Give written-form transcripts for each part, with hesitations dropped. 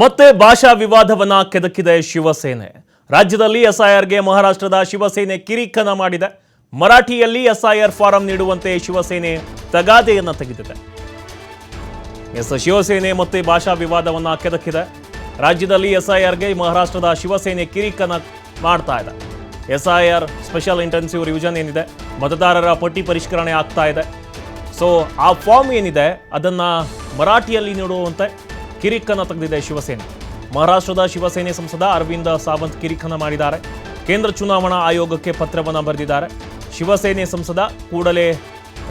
ಮತ್ತೆ ಭಾಷಾ ವಿವಾದವನ್ನ ಕೆದಕಿದೆ ಶಿವಸೇನೆ. ರಾಜ್ಯದಲ್ಲಿ ಎಸ್ಐಆರ್ಗೆ ಮಹಾರಾಷ್ಟ್ರದ ಶಿವಸೇನೆ ಕಿರಿಕನ ಮಾಡಿದೆ. ಮರಾಠಿಯಲ್ಲಿ ಎಸ್ಐಆರ್ ಫಾರಂ ನೀಡುವಂತೆ ಶಿವಸೇನೆ ತಗಾದೆಯನ್ನ ತೆಗೆದಿದೆ. ಶಿವಸೇನೆ ಮತ್ತೆ ಭಾಷಾ ವಿವಾದವನ್ನ ಕೆದಕಿದೆ. ರಾಜ್ಯದಲ್ಲಿ ಎಸ್ಐಆರ್ಗೆ ಮಹಾರಾಷ್ಟ್ರದ ಶಿವಸೇನೆ ಕಿರಿಕನ ಮಾಡ್ತಾ ಇದೆ. ಎಸ್ಐಆರ್ ಸ್ಪೆಷಲ್ ಇಂಟೆನ್ಸಿವ್ ರಿವಿಷನ್ ಏನಿದೆ, ಮತದಾರರ ಪಟ್ಟಿ ಪರಿಷ್ಕರಣೆ ಆಗ್ತಾ ಇದೆ. ಸೊ ಆ ಫಾರ್ಮ್ ಏನಿದೆ ಅದನ್ನ ಮರಾಠಿಯಲ್ಲಿ ನೀಡುವಂತೆ ಕಿರಿಕನ ತೆಗೆದಿದೆ ಶಿವಸೇನೆ. ಮಹಾರಾಷ್ಟ್ರದ ಶಿವಸೇನೆ ಸಂಸದ ಅರವಿಂದ ಸಾವಂತ್ ಕಿರಿಕನ ಮಾಡಿದ್ದಾರೆ. ಕೇಂದ್ರ ಚುನಾವಣಾ ಆಯೋಗಕ್ಕೆ ಪತ್ರವನ್ನು ಬರೆದಿದ್ದಾರೆ. ಶಿವಸೇನೆ ಸಂಸದ ಕೂಡಲೇ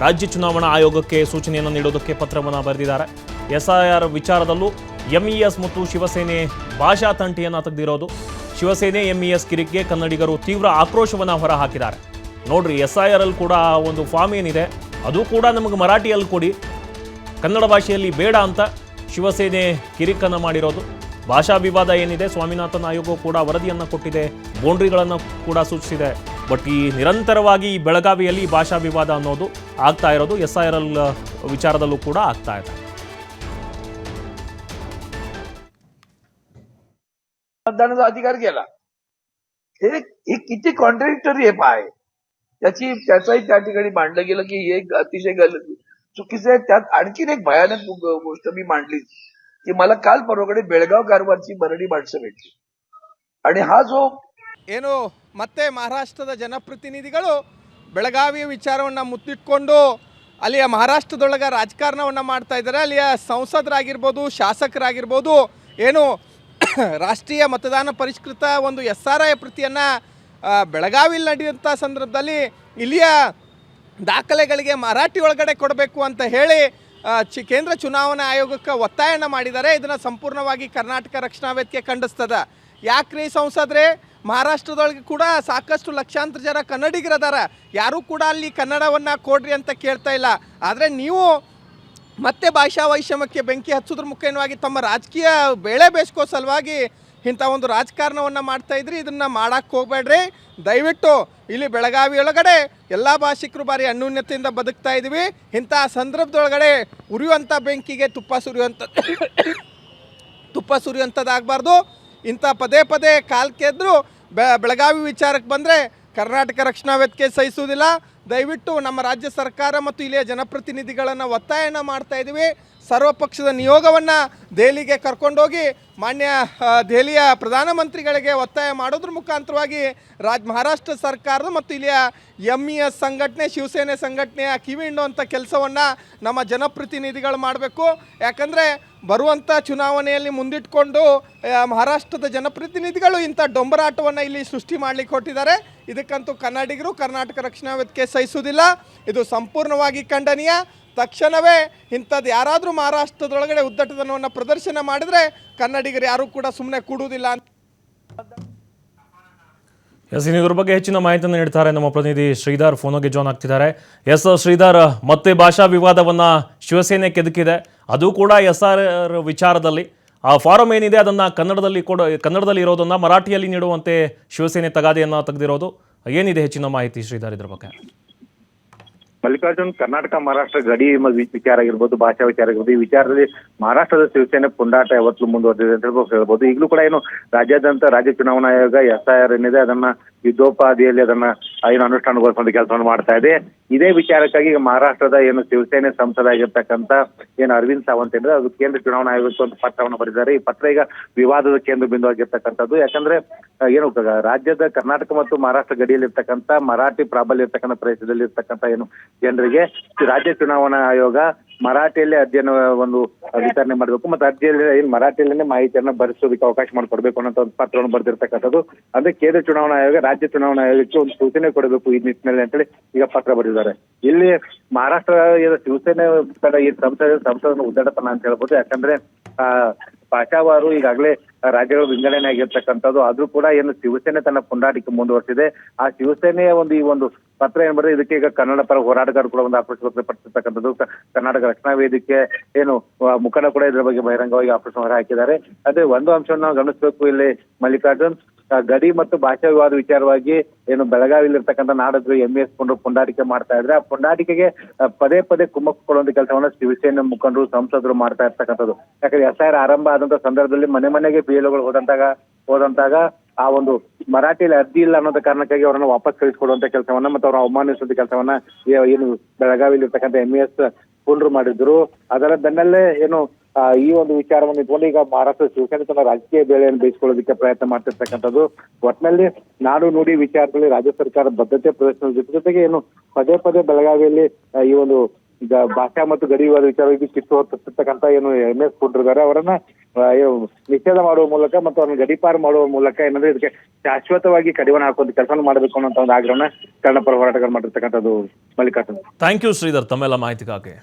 ರಾಜ್ಯ ಚುನಾವಣಾ ಆಯೋಗಕ್ಕೆ ಸೂಚನೆಯನ್ನು ನೀಡೋದಕ್ಕೆ ಪತ್ರವನ್ನು ಬರೆದಿದ್ದಾರೆ. ಎಸ್ಐಆರ್ ವಿಚಾರದಲ್ಲೂ ಎಂಇಎಸ್ ಮತ್ತು ಶಿವಸೇನೆ ಭಾಷಾ ತಂಟೆಯನ್ನು ತೆಗೆದಿರೋದು. ಶಿವಸೇನೆ ಎಂಇಎಸ್ ಕಿರಿಕಿಗೆ ಕನ್ನಡಿಗರು ತೀವ್ರ ಆಕ್ರೋಶವನ್ನು ಹೊರಹಾಕಿದ್ದಾರೆ. ನೋಡ್ರಿ, ಎಸ್ಐಆರ್ ಅಲ್ಲಿ ಕೂಡ ಒಂದು ಫಾರ್ಮ್ ಏನಿದೆ ಅದು ಕೂಡ ನಮಗೆ ಮರಾಠಿಯಲ್ಲಿ ಕೊಡಿ, ಕನ್ನಡ ಭಾಷೆಯಲ್ಲಿ ಬೇಡ ಅಂತ ಶಿವಸೇನೆ ಕಿರಿಕನ್ನು ಮಾಡಿರೋದು. ಭಾಷಾ ವಿವಾದ ಏನಿದೆ, ಸ್ವಾಮಿನಾಥನ್ ಆಯೋಗ ಕೂಡ ವರದಿಯನ್ನು ಕೊಟ್ಟಿದೆ, ಬೌಂಡ್ರಿಗಳನ್ನು ಕೂಡ ಸೂಚಿಸಿದೆ. ಬಟ್ ಈ ನಿರಂತರವಾಗಿ ಬೆಳಗಾವಿಯಲ್ಲಿ ಭಾಷಾ ವಿವಾದ ಅನ್ನೋದು ಆಗ್ತಾ ಇರೋದು ಎಸ್ಐಆರ್ ವಿಚಾರದಲ್ಲೂ ಕೂಡ ಆಗ್ತಾ ಇದೆ. मतदानाचा अधिकार गेला. हे किती कॉन्ट्रडिक्टरी आहे पाय. त्याचंही त्या ठिकाणी मांडलं गेलं की हे अतिशय चुकीचं आहे. त्यात आणखीन एक भयानक गोष्ट मी मांडली की मला काल परवाकडे बेळगाव कारवारची मराठी माणसं भेटली आणि हा जो ಏನು ಮತ್ತೆ ಮಹಾರಾಷ್ಟ್ರದ ಜನಪ್ರತಿನಿಧಿಗಳು ಬೆಳಗಾವಿಯ ವಿಚಾರವನ್ನು ಮುತ್ತಿಟ್ಕೊಂಡು ಅಲ್ಲಿಯ ಮಹಾರಾಷ್ಟ್ರದೊಳಗೆ ರಾಜಕಾರಣವನ್ನು ಮಾಡ್ತಾ ಇದ್ದಾರೆ. ಅಲ್ಲಿಯ ಸಂಸದರಾಗಿರ್ಬೋದು, ಶಾಸಕರಾಗಿರ್ಬೋದು, ಏನು ರಾಷ್ಟ್ರೀಯ ಮತದಾನ ಪರಿಷ್ಕೃತ ಒಂದು SRI ಪ್ರತಿಯನ್ನು ಬೆಳಗಾವಿಯಲ್ಲಿ ನಡೆಯುವಂಥ ಸಂದರ್ಭದಲ್ಲಿ ಇಲ್ಲಿಯ ದಾಖಲೆಗಳಿಗೆ ಮರಾಠಿ ಒಳಗಡೆ ಕೊಡಬೇಕು ಅಂತ ಹೇಳಿ ಕೇಂದ್ರ ಚುನಾವಣಾ ಆಯೋಗಕ್ಕೆ ಒತ್ತಾಯನ ಮಾಡಿದ್ದಾರೆ. ಇದನ್ನು ಸಂಪೂರ್ಣವಾಗಿ ಕರ್ನಾಟಕ ರಕ್ಷಣಾ ವೇದಿಕೆ ಖಂಡಿಸ್ತದ. ಯಾಕ್ರಿ ಸಂಸದ್ರೆ, ಮಹಾರಾಷ್ಟ್ರದೊಳಗೆ ಕೂಡ ಸಾಕಷ್ಟು ಲಕ್ಷಾಂತರ ಜನ ಕನ್ನಡಿಗರದಾರ, ಯಾರೂ ಕೂಡ ಅಲ್ಲಿ ಕನ್ನಡವನ್ನು ಕೊಡ್ರಿ ಅಂತ ಕೇಳ್ತಾ ಇಲ್ಲ. ಆದರೆ ನೀವು ಮತ್ತೆ ಭಾಷಾ ವೈಷಮ್ಯಕ್ಕೆ ಬೆಂಕಿ ಹಚ್ಚೋದ್ರ ಮುಖೇನವಾಗಿ ತಮ್ಮ ರಾಜಕೀಯ ಬೇಳೆ ಬೇಯಿಸ್ಕೋ ಸಲುವಾಗಿ ಇಂಥ ಒಂದು ರಾಜಕಾರಣವನ್ನು ಮಾಡ್ತಾ ಇದ್ರಿ. ಇದನ್ನು ಮಾಡೋಕ್ಕೆ ಹೋಗಬೇಡ್ರಿ ದಯವಿಟ್ಟು. ಇಲ್ಲಿ ಬೆಳಗಾವಿ ಒಳಗಡೆ ಎಲ್ಲ ಭಾಷಿಕರು ಬಾರಿ ಅನ್ಯೂನ್ಯತೆಯಿಂದ ಬದುಕ್ತಾ ಇದ್ದೀವಿ. ಇಂಥ ಸಂದರ್ಭದೊಳಗಡೆ ಉರಿಯುವಂಥ ಬೆಂಕಿಗೆ ತುಪ್ಪ ಸುರಿಯುವಂಥದ್ದಾಗಬಾರ್ದು. ಇಂಥ ಪದೇ ಪದೇ ಕಾಲ್ಕೆದ್ರು ಬೆಳಗಾವಿ ವಿಚಾರಕ್ಕೆ ಬಂದರೆ ಕರ್ನಾಟಕ ರಕ್ಷಣಾ ವೇದಿಕೆ ಸಹಿಸುವುದಿಲ್ಲ. ದಯವಿಟ್ಟು ನಮ್ಮ ರಾಜ್ಯ ಸರ್ಕಾರ ಮತ್ತು ಇಲ್ಲಿಯ ಜನಪ್ರತಿನಿಧಿಗಳನ್ನು ಒತ್ತಾಯನ ಮಾಡ್ತಾ ಇದ್ದೀವಿ. ಸರ್ವಪಕ್ಷದ ನಿಯೋಗವನ್ನು ದೆಹಲಿಗೆ ಕರ್ಕೊಂಡೋಗಿ ಮಾನ್ಯ ದೆಹಲಿಯ ಪ್ರಧಾನಮಂತ್ರಿಗಳಿಗೆ ಒತ್ತಾಯ ಮಾಡೋದ್ರ ಮುಖಾಂತರವಾಗಿ ಮಹಾರಾಷ್ಟ್ರ ಸರ್ಕಾರದ ಮತ್ತು ಇಲ್ಲಿಯ ಎಂಇಎಸ್ ಸಂಘಟನೆ, ಶಿವಸೇನೆ ಸಂಘಟನೆಯ ಕಿವಿ ಹಿಂಡುವಂಥ ಕೆಲಸವನ್ನು ನಮ್ಮ ಜನಪ್ರತಿನಿಧಿಗಳು ಮಾಡಬೇಕು. ಯಾಕಂದರೆ ಬರುವಂಥ ಚುನಾವಣೆಯಲ್ಲಿ ಮುಂದಿಟ್ಕೊಂಡು ಮಹಾರಾಷ್ಟ್ರದ ಜನಪ್ರತಿನಿಧಿಗಳು ಇಂಥ ಡೊಂಬರಾಟವನ್ನು ಇಲ್ಲಿ ಸೃಷ್ಟಿ ಮಾಡಲಿಕ್ಕೆ ಹೊರಟಿದ್ದಾರೆ. ಇದಕ್ಕಂತೂ ಕನ್ನಡಿಗರು, ಕರ್ನಾಟಕ ರಕ್ಷಣಾ ವೇದಿಕೆ ಸಹಿಸುವುದಿಲ್ಲ. ಇದು ಸಂಪೂರ್ಣವಾಗಿ ಖಂಡನೀಯ. ತಕ್ಷಣವೇ ಇಂಥದ್ದು ಯಾರಾದರೂ ಮಹಾರಾಷ್ಟ್ರದೊಳಗಡೆ ಉದ್ದಟತನವನ್ನು ಪ್ರದರ್ಶನ ಮಾಡಿದರೆ ಕನ್ನಡಿಗರು ಯಾರೂ ಕೂಡ ಸುಮ್ಮನೆ ಕೂಡುವುದಿಲ್ಲ. ಇದ್ರ ಬಗ್ಗೆ ಹೆಚ್ಚಿನ ಮಾಹಿತಿಯನ್ನು ನೀಡ್ತಾರೆ ನಮ್ಮ ಪ್ರತಿನಿಧಿ ಶ್ರೀಧರ್. ಫೋನ್ಗೆ ಜಾಯ್ನ್ ಆಗ್ತಿದ್ದಾರೆ. ಶ್ರೀಧರ್, ಮತ್ತೆ ಭಾಷಾ ವಿವಾದವನ್ನ ಶಿವಸೇನೆ ಕೆದಕಿದೆ, ಅದು ಕೂಡ SRR ವಿಚಾರದಲ್ಲಿ. ಆ ಫಾರಂ ಏನಿದೆ ಅದನ್ನ ಕನ್ನಡದಲ್ಲಿ ಇರೋದನ್ನ ಮರಾಠಿಯಲ್ಲಿ ನೀಡುವಂತೆ ಶಿವಸೇನೆ ತಗಾದೆಯನ್ನ ತೆಗೆದಿರೋದು. ಏನಿದೆ ಹೆಚ್ಚಿನ ಮಾಹಿತಿ ಶ್ರೀಧರ್ ಇದ್ರ ಬಗ್ಗೆ? ಮಲ್ಲಿಕಾರ್ಜುನ್, ಕರ್ನಾಟಕ ಮಹಾರಾಷ್ಟ್ರ ಗಡಿ ವಿಚಾರ ಆಗಿರ್ಬೋದು, ಭಾಷಾ ವಿಚಾರ ಆಗಿರ್ಬೋದು, ಈ ವಿಚಾರದಲ್ಲಿ ಮಹಾರಾಷ್ಟ್ರದ ಶಿವಸೇನೆ ಪುಂಡಾಟ ಯಾವತ್ತೂ ಮುಂದುವರೆದಿದೆ ಅಂತ ಹೇಳ್ಬೋದು. ಈಗಲೂ ಕೂಡ ಏನು ರಾಜ್ಯಾದ್ಯಂತ ರಾಜ್ಯ ಚುನಾವಣಾ ಆಯೋಗ SIR ಏನಿದೆ ಅದನ್ನ ಯುದ್ಧೋಪಾದಿಯಲ್ಲಿ ಅದನ್ನ ಏನು ಅನುಷ್ಠಾನಗೊಳಿಸುವಂತ ಕೆಲಸವನ್ನು ಮಾಡ್ತಾ ಇದೆ. ಇದೇ ವಿಚಾರಕ್ಕಾಗಿ ಈಗ ಮಹಾರಾಷ್ಟ್ರದ ಏನು ಶಿವಸೇನೆ ಸಂಸದ ಆಗಿರ್ತಕ್ಕಂಥ ಏನು ಅರವಿಂದ್ ಸಾವಂತ್ ಏನಿದೆ ಅದು ಕೇಂದ್ರ ಚುನಾವಣಾ ಆಯೋಗಕ್ಕೆ ಒಂದು ಪತ್ರವನ್ನು ಬರೆದಿದ್ದಾರೆ. ಈ ಪತ್ರ ಈಗ ವಿವಾದದ ಕೇಂದ್ರ ಬಿಂದು ಆಗಿರ್ತಕ್ಕಂಥದ್ದು. ಯಾಕಂದ್ರೆ ಏನು ರಾಜ್ಯದ ಕರ್ನಾಟಕ ಮತ್ತು ಮಹಾರಾಷ್ಟ್ರ ಗಡಿಯಲ್ಲಿ ಇರ್ತಕ್ಕಂಥ ಮರಾಠಿ ಪ್ರಾಬಲ್ಯ ಇರ್ತಕ್ಕಂಥ ಪ್ರದೇಶದಲ್ಲಿ ಇರ್ತಕ್ಕಂಥ ಏನು ಜನರಿಗೆ ರಾಜ್ಯ ಚುನಾವಣಾ ಆಯೋಗ ಮರಾಠಿಯಲ್ಲೇ ಅರ್ಜಿಯನ್ನು ಒಂದು ವಿತರಣೆ ಮಾಡಬೇಕು ಮತ್ತು ಅರ್ಜಿಯಲ್ಲಿ ಏನು ಮರಾಠಿಯಲ್ಲೇ ಮಾಹಿತಿಯನ್ನು ಬರೆಸೋದಕ್ಕೆ ಅವಕಾಶ ಮಾಡಿಕೊಡ್ಬೇಕು ಅನ್ನೋ ಒಂದು ಪತ್ರವನ್ನು ಬರೆದಿರ್ತಕ್ಕಂಥದ್ದು. ಅಂದ್ರೆ ಕೇಂದ್ರ ಚುನಾವಣಾ ಆಯೋಗ ರಾಜ್ಯ ಚುನಾವಣಾ ಆಯೋಗಕ್ಕೆ ಒಂದು ಸೂಚನೆ ಕೊಡಬೇಕು ಈ ನಿಟ್ಟಿನಲ್ಲಿ ಅಂತೇಳಿ ಈಗ ಪತ್ರ ಬರೆದಿದ್ದಾರೆ. ಇಲ್ಲಿ ಮಹಾರಾಷ್ಟ್ರ ಶಿವಸೇನೆ ಈ ಸಂಸದನ ಉದ್ದಟತನ ಅಂತ ಹೇಳ್ಬೋದು. ಯಾಕಂದ್ರೆ ಭಾಷಾವಾರು ಈಗಾಗಲೇ ರಾಜ್ಯಗಳು ವಿಂಗಡಣೆ ಆಗಿರ್ತಕ್ಕಂಥದ್ದು. ಆದ್ರೂ ಕೂಡ ಏನು ಶಿವಸೇನೆ ತನ್ನ ಪುಂಡಾಟಿಕೆ ಮುಂದುವರೆಸಿದೆ. ಆ ಶಿವಸೇನೆಯ ಈ ಒಂದು ಪತ್ರ ಏನ್ ಬರ್ತದೆ, ಇದಕ್ಕೆ ಈಗ ಕನ್ನಡ ಪರ ಹೋರಾಟಗಾರರು ಕೂಡ ಒಂದು ಆಕ್ರೋಶ ವ್ಯಕ್ತಪಡಿಸಿರ್ತಕ್ಕಂಥದ್ದು. ಕರ್ನಾಟಕ ರಕ್ಷಣಾ ವೇದಿಕೆ ಏನು ಮುಖಂಡ ಕೂಡ ಇದ್ರ ಬಗ್ಗೆ ಬಹಿರಂಗವಾಗಿ ಆಕ್ರೋಶ ಹೊರ ಹಾಕಿದ್ದಾರೆ. ಅದೇ ಒಂದು ಅಂಶವನ್ನು ನಾವು ಗಮನಿಸಬೇಕು ಇಲ್ಲಿ ಮಲ್ಲಿಕಾರ್ಜುನ್, ಗಡಿ ಮತ್ತು ಭಾಷಾ ವಿವಾದ ವಿಚಾರವಾಗಿ ಏನು ಬೆಳಗಾವಿಯಲ್ಲಿರ್ತಕ್ಕಂಥ ನಾಡದ್ರು MES ಪುಂಡಾಟಿಕೆ ಮಾಡ್ತಾ ಇದ್ರೆ ಆ ಪುಂಡಾಟಿಕೆಗೆ ಪದೇ ಪದೇ ಕುಮ್ಮಕ್ಕು ಕೊಡುವಂತ ಕೆಲಸವನ್ನ ಶಿವಸೇನೆ ಮುಖಂಡರು ಸಂಸದರು ಮಾಡ್ತಾ ಇರ್ತಕ್ಕಂಥದ್ದು. ಯಾಕಂದ್ರೆ SIR ಆರಂಭ ಆದಂತ ಸಂದರ್ಭದಲ್ಲಿ ಮನೆ ಮನೆಗೆ BLOಗಳು ಹೋದಂತಾಗ ಆ ಒಂದು ಮರಾಠಿಯಲ್ಲಿ ಅರ್ಜಿ ಇಲ್ಲ ಅನ್ನೋದ ಕಾರಣಕ್ಕಾಗಿ ಅವರನ್ನ ವಾಪಸ್ ಕಳಿಸ್ಕೊಡುವಂತ ಕೆಲಸವನ್ನ ಮತ್ತು ಅವ್ರನ್ನ ಅವಮಾನಿಸುವಂತ ಕೆಲಸವನ್ನ ಏನು ಬೆಳಗಾವಿಯಲ್ಲಿ ಇರ್ತಕ್ಕಂಥ MES ಪುಂಡ್ರು ಮಾಡಿದ್ರು. ಅದರ ಬೆನ್ನಲ್ಲೇ ಏನು ಈ ಒಂದು ವಿಚಾರವನ್ನು ಇಟ್ಕೊಂಡು ಈಗ ಮಹಾರಾಷ್ಟ್ರ ಶಿವಸೇನೆ ತನ್ನ ರಾಜಕೀಯ ಬೇಳೆಯನ್ನು ಬೇಯಿಸಿಕೊಳ್ಳೋದಕ್ಕೆ ಪ್ರಯತ್ನ ಮಾಡ್ತಿರ್ತಕ್ಕಂಥದ್ದು. ಒಟ್ಟಿನಲ್ಲಿ ನಾಡು ನುಡಿ ವಿಚಾರದಲ್ಲಿ ರಾಜ್ಯ ಸರ್ಕಾರ ಬದ್ಧತೆ ಪ್ರದರ್ಶನದ ಜೊತೆಗೆ ಏನು ಪದೇ ಪದೇ ಬೆಳಗಾವಿಯಲ್ಲಿ ಈ ಒಂದು ಈಗ ಭಾಷಾ ಮತ್ತು ಗಡಿ ವಿವಾದ ವಿಚಾರವಾಗಿ ಕಿತ್ತು ಹೊತ್ತಿರ್ತಕ್ಕಂಥ ಏನು MES ಪುಂಡ್ರಿದ್ದಾರೆ ಅವರನ್ನ ನಿಷೇಧ ಮಾಡುವ ಮೂಲಕ ಮತ್ತು ಅವ್ರನ್ನ ಗಡಿಪಾರು ಮಾಡುವ ಮೂಲಕ ಏನಂದ್ರೆ ಇದಕ್ಕೆ ಶಾಶ್ವತವಾಗಿ ಕಡಿವಾಣ ಹಾಕುವಂತ ಕೆಲಸ ಮಾಡಬೇಕು ಅನ್ನೋ ಒಂದು ಆಗ್ರಹನ ಕನ್ನಡ ಪರ ಹೋರಾಟಗಾರ ಮಾಡಿರ್ತಕ್ಕಂಥದ್ದು. ಮಲ್ಲಿಕಾರ್ಜುನ್, ಥ್ಯಾಂಕ್ ಯು ಶ್ರೀಧರ್ ತಮ್ಮೆಲ್ಲ ಮಾಹಿತಿಗಾಗಿ.